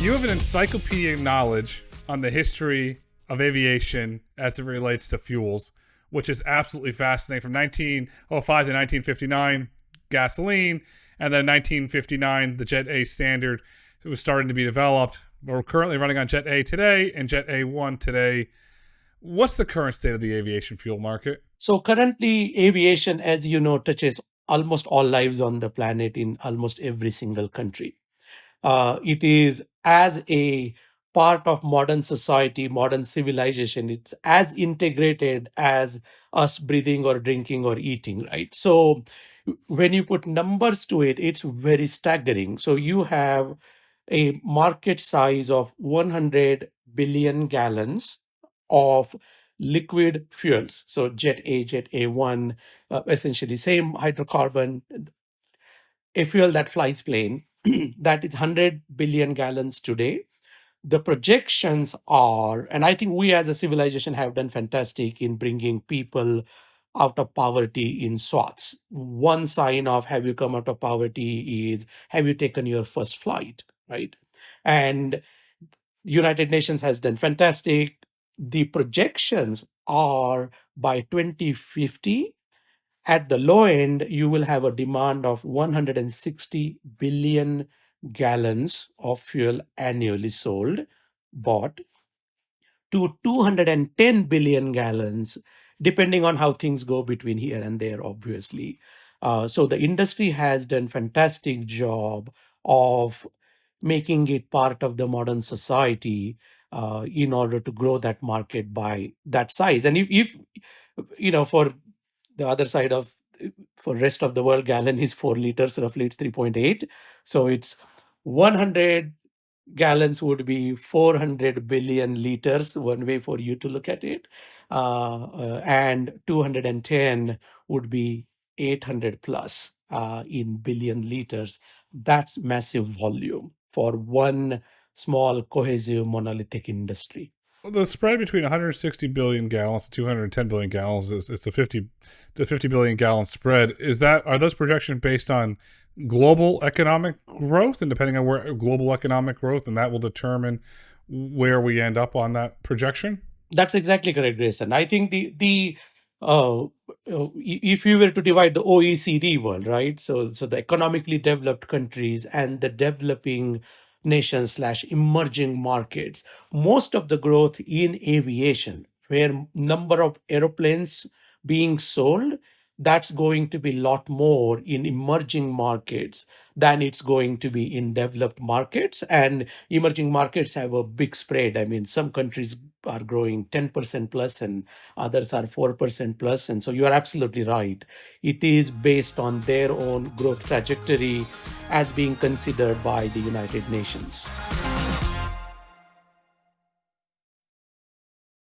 You have an encyclopedic knowledge on the history of aviation as it relates to fuels, which is absolutely fascinating. From 1905 to 1959, gasoline, and then 1959, the Jet A standard was starting to be developed. We're currently running on Jet A today and Jet A1 today. What's the current state of the aviation fuel market? So currently, aviation, as you know, touches almost all lives on the planet in almost every single country. It is as a part of modern society, modern civilization. It's as integrated as us breathing or drinking or eating, right? So when you put numbers to it, it's very staggering. So you have a market size of 100 billion gallons of liquid fuels. So Jet A, Jet A1, essentially same hydrocarbon, a fuel that flies plane. That is 100 billion gallons today. The projections are, and I think we as a civilization have done fantastic in bringing people out of poverty in swaths. One sign of have you come out of poverty is have you taken your first flight, right? And United Nations has done fantastic. The projections are by 2050, at the low end, you will have a demand of 160 billion gallons of fuel annually sold, bought, to 210 billion gallons, depending on how things go between here and there, obviously. So the industry has done fantastic job of making it part of the modern society in order to grow that market by that size. And if for the other side of for rest of the world, gallon is 4 liters, roughly it's 3.8. So it's 100 gallons would be 400 billion liters, one way for you to look at it. And 210 would be 800 plus in billion liters. That's massive volume for one small, cohesive, monolithic industry. The spread between 160 billion gallons and 210 billion gallons is it's a 50 billion gallon spread. Are those projections based on global economic growth, and depending on where global economic growth, and that will determine where we end up on that projection? That's exactly correct, Grayson. I think if you were to divide the OECD world, right? So the economically developed countries and the developing nations slash emerging markets, most of the growth in aviation, where number of airplanes being sold, that's going to be a lot more in emerging markets than it's going to be in developed markets. And emerging markets have a big spread. I mean, some countries are growing 10% plus and others are 4% plus. And so you are absolutely right. It is based on their own growth trajectory as being considered by the United Nations.